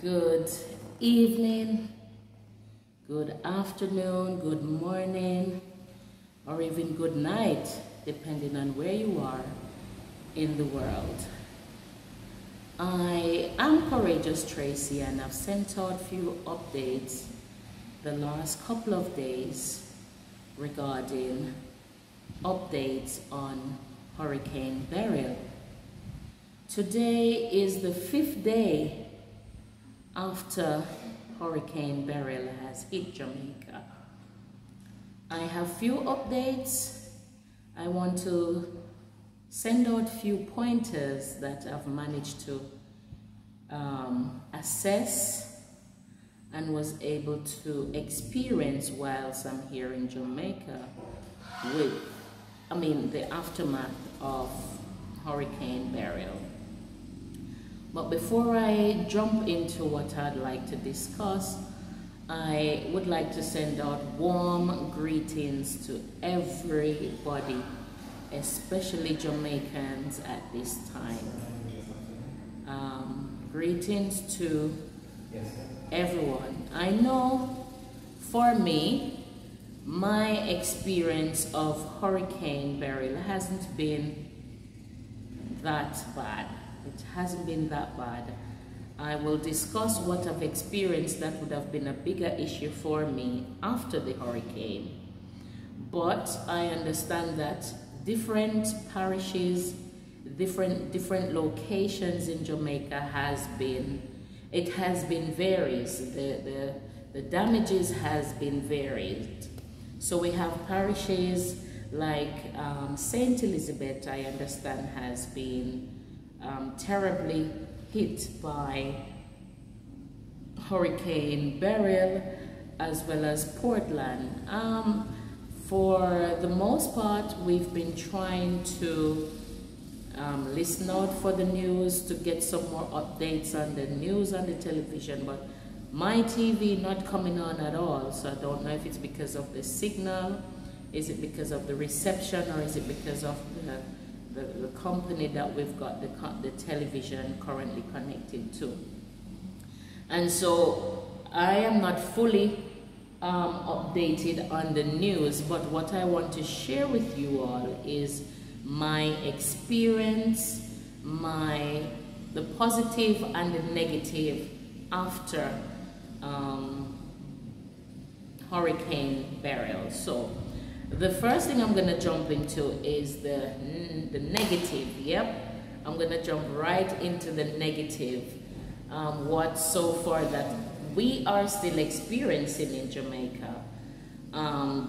Good evening, good afternoon, good morning, or even good night, depending on where you are in the world. I am Courageous Tracy, and I've sent out a few updates the last couple of days regarding updates on Hurricane Beryl. Today is the 5th day after Hurricane Beryl has hit Jamaica. I have few updates. I want to send out few pointers that I've managed to assess and was able to experience whilst I'm here in Jamaica with, the aftermath of Hurricane Beryl. But before I jump into what I'd like to discuss, I would like to send out warm greetings to everybody, especially Jamaicans at this time. Greetings to everyone. I know for me, my experience of Hurricane Beryl hasn't been that bad. It hasn't been that bad. I will discuss what I've experienced that would have been a bigger issue for me after the hurricane. But I understand that different parishes, different locations in Jamaica has been varies. The damages has been varied. So we have parishes like St. Elizabeth, I understand, has been terribly hit by Hurricane Beryl, as well as Portland. For the most part, we've been trying to listen out for the news to get some more updates on the news on the television, but my TV not coming on at all, so I don't know if it's because of the signal, is it because of the reception, or is it because of the company that we've got the television currently connected to. And so I am not fully updated on the news, but what I want to share with you all is my experience, the positive and the negative after Hurricane Beryl. So the first thing I'm going to jump into is the negative. Yep, I'm going to jump right into the negative. What so far that we are still experiencing in Jamaica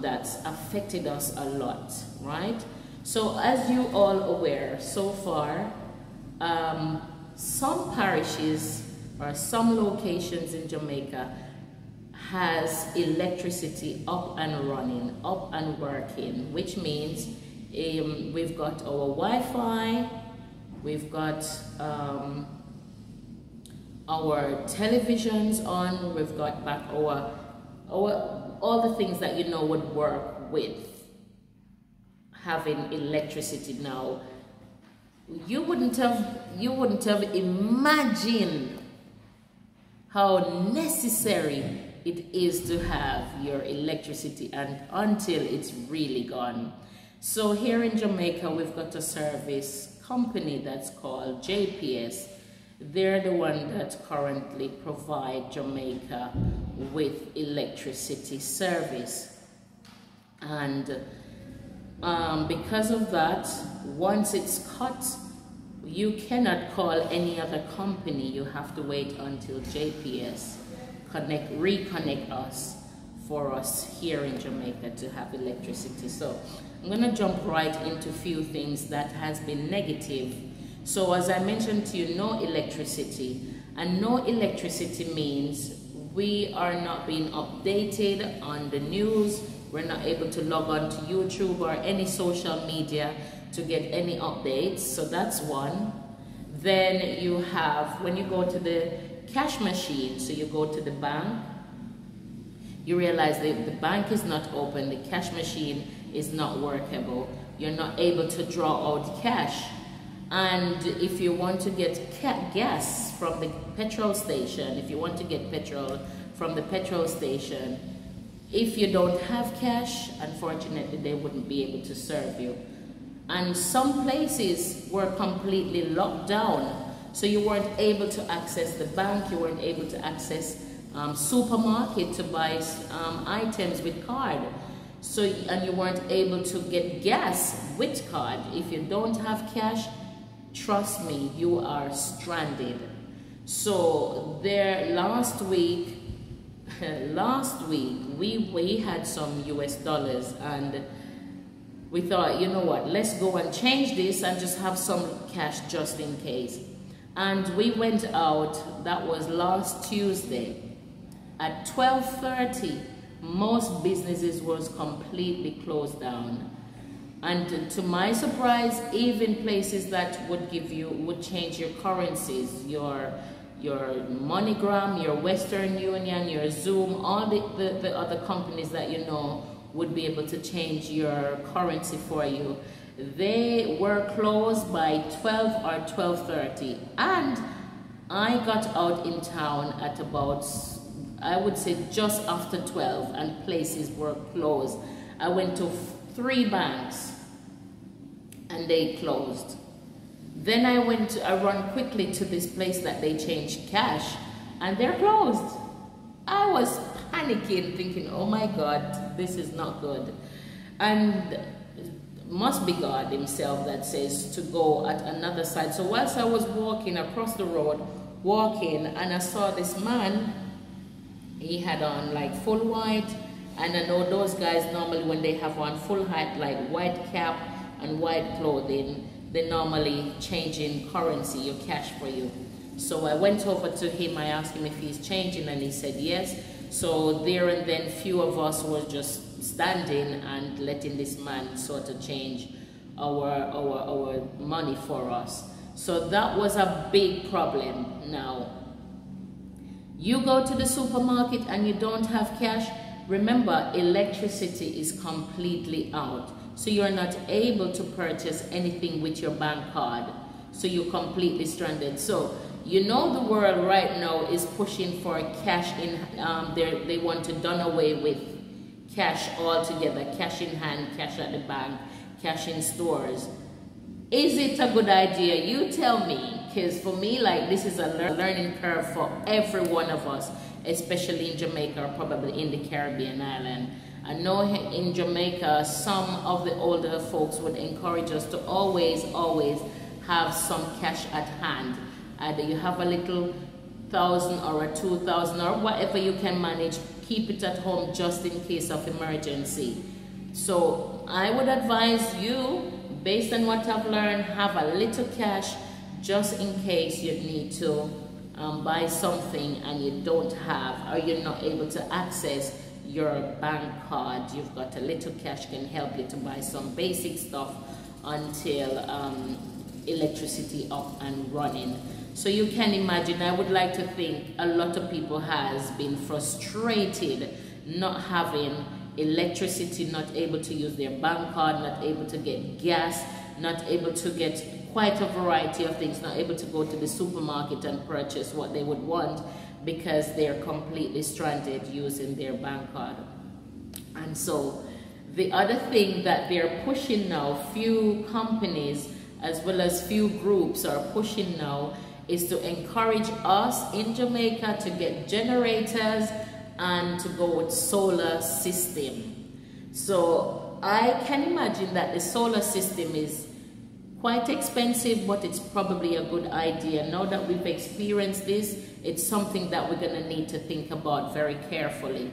that's affected us a lot, right? So as you all aware, so far, some parishes or some locations in Jamaica has electricity up and running, up and working, which means we've got our Wi-Fi, we've got our televisions on, we've got back our all the things that you know would work with having electricity now. You wouldn't have imagined how necessary it is to have your electricity and until it's really gone. So here in Jamaica, we've got a service company that's called JPS. They're the one that currently provide Jamaica with electricity service. And because of that, once it's cut, you cannot call any other company. You have to wait until JPS reconnect us for us here in Jamaica to have electricity. So I'm going to jump right into a few things that has been negative. So as I mentioned to you, no electricity. And no electricity means we are not being updated on the news. We're not able to log on to YouTube or any social media to get any updates. So that's one. Then you have, when you go to the cash machine, so you go to the bank, you realize that the bank is not open, the cash machine is not workable, you're not able to draw out cash. And if you want to get gas from the petrol station, if you want to get petrol from the petrol station, if you don't have cash, unfortunately, they wouldn't be able to serve you. And some places were completely locked down. So you weren't able to access the bank, you weren't able to access supermarket to buy items with card. So, and you weren't able to get gas with card. If you don't have cash, trust me, you are stranded. So there last week we had some US dollars, and we thought, you know what, let's go and change this and just have some cash just in case. And we went out, that was last Tuesday, at 12:30, most businesses was completely closed down. And to my surprise, even places that would change your currencies, your MoneyGram, your Western Union, your Zoom, all the other companies that you know would be able to change your currency for you, they were closed by 12 or 12:30. And I got out in town at about, I would say, just after 12, and places were closed. I went to 3 banks and they closed. Then I run quickly to this place that they changed cash, and they're closed. I was panicking, thinking, oh my God, this is not good. And it must be God himself that says to go at another side. So whilst I was walking across the road, and I saw this man, he had on like full white, and I know those guys normally when they have on full hat, like white cap and white clothing, they normally change in currency, your cash for you. So I went over to him, I asked him if he's changing, and he said yes. So there and then few of us were just standing and letting this man sort of change our money for us. So that was a big problem. Now, you go to the supermarket and you don't have cash, remember, electricity is completely out. So you're not able to purchase anything with your bank card. So you're completely stranded. So you know the world right now is pushing for cash in, they want to done away with cash altogether, cash in hand, cash at the bank, cash in stores. Is it a good idea? You tell me, because for me, like, this is a learning curve for every one of us, especially in Jamaica or probably in the Caribbean island. I know in Jamaica, some of the older folks would encourage us to always have some cash at hand. Either you have a little 1,000 or a 2,000 or whatever you can manage, keep it at home just in case of emergency. So I would advise you, based on what I've learned, have a little cash just in case you need to buy something and you don't have, or you're not able to access your bank card. You've got a little cash, can help you to buy some basic stuff until electricity up and running. So you can imagine, I would like to think a lot of people has been frustrated not having electricity, not able to use their bank card, not able to get gas, not able to get quite a variety of things, not able to go to the supermarket and purchase what they would want because they're completely stranded using their bank card. And so the other thing that they're pushing now, few companies as well as few groups are pushing now, is to encourage us in Jamaica to get generators and to go with solar system. So I can imagine that the solar system is quite expensive, but it's probably a good idea. Now that we've experienced this, it's something that we're going to need to think about very carefully.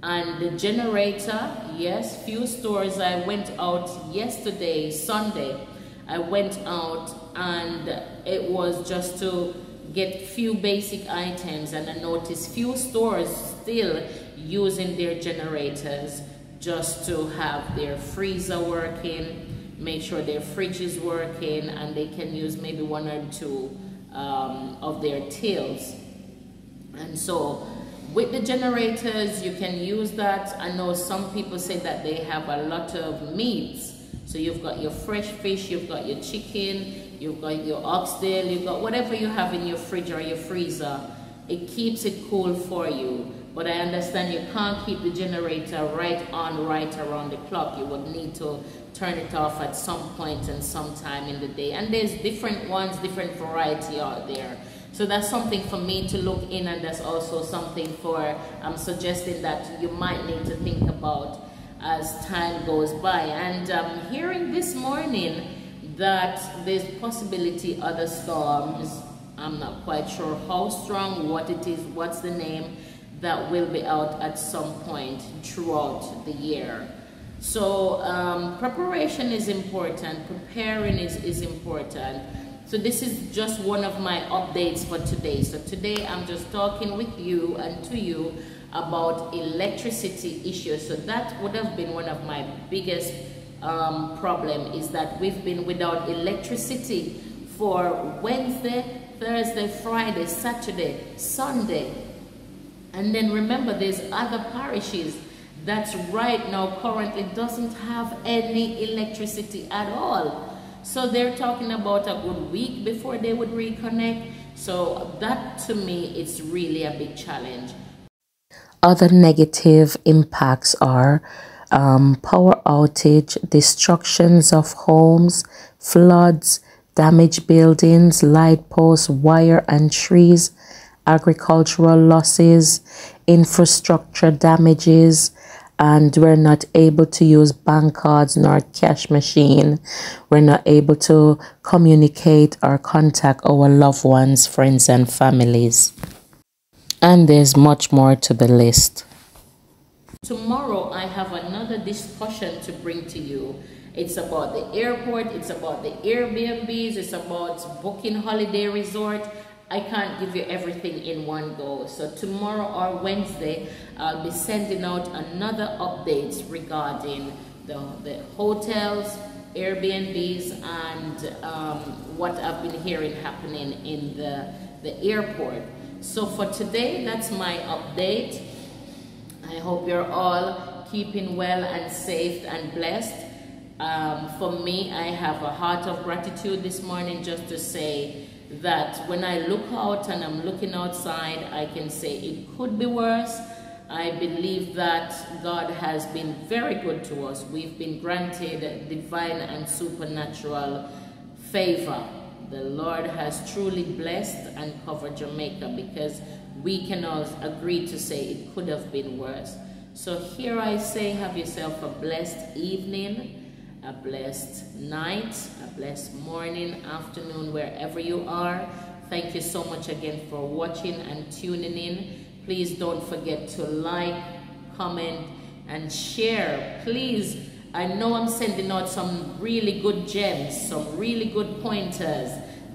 And the generator, yes, few stores. I went out yesterday, Sunday. I went out and it was just to get few basic items, and I noticed few stores still using their generators just to have their freezer working, make sure their fridge is working, and they can use maybe 1 or 2 of their tills. And so with the generators, you can use that. I know some people say that they have a lot of meats, So you've got your fresh fish, you've got your chicken, you've got your oxtail, you've got whatever you have in your fridge or your freezer. It keeps it cool for you. But I understand you can't keep the generator right on, right around the clock. You would need to turn it off at some point and some time in the day. And there's different ones, different variety out there. So that's something for me to look in, and that's also something for, I'm suggesting that you might need to think about as time goes by. And hearing this morning that there's possibility other storms, I'm not quite sure how strong, what it is, what's the name, that will be out at some point throughout the year. So preparation is important, preparing is important. So this is just one of my updates for today. So today I'm just talking with you and to you about electricity issues. So that would have been one of my biggest problem, is that we've been without electricity for Wednesday, Thursday, Friday, Saturday, Sunday. And then remember, there's other parishes that right now currently doesn't have any electricity at all. So they're talking about a good week before they would reconnect. So that, to me, it's really a big challenge. Other negative impacts are power outage, destructions of homes, floods, damaged buildings, light posts, wire and trees, agricultural losses, infrastructure damages, and we're not able to use bank cards nor cash machine. We're not able to communicate or contact our loved ones, friends and families. And there's much more to the list. Tomorrow I have another discussion to bring to you. It's about the airport, it's about the Airbnbs, it's about booking holiday resort. I can't give you everything in one go. So tomorrow or Wednesday, I'll be sending out another updates regarding the hotels, Airbnbs, and what I've been hearing happening in the airport. So for today, that's my update. I hope you're all keeping well and safe and blessed. For me, I have a heart of gratitude this morning, just to say that when I look out and I'm looking outside, I can say it could be worse. I believe that God has been very good to us. We've been granted divine and supernatural favor. The Lord has truly blessed and covered Jamaica, because we can all agree to say it could have been worse. So here I say, have yourself a blessed evening, a blessed night, a blessed morning, afternoon, wherever you are. Thank you so much again for watching and tuning in. Please don't forget to like, comment, and share. Please, I know I'm sending out some really good gems, some really good pointers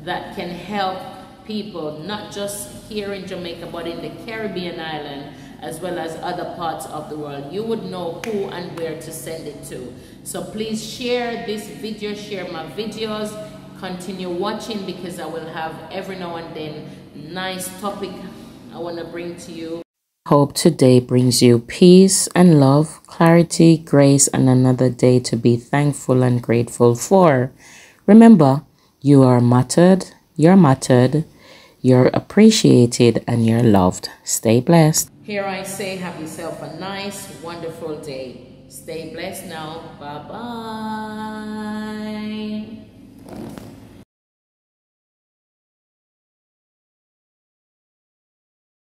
that can help people, not just here in Jamaica, but in the Caribbean island, as well as other parts of the world. You would know who and where to send it to. So please share this video, share my videos, continue watching, because I will have every now and then nice topic I want to bring to you. Hope today brings you peace and love, clarity, grace, and another day to be thankful and grateful for. Remember, you are mattered, you're appreciated, and you're loved. Stay blessed. Here I say, have yourself a nice, wonderful day. Stay blessed now. Bye-bye.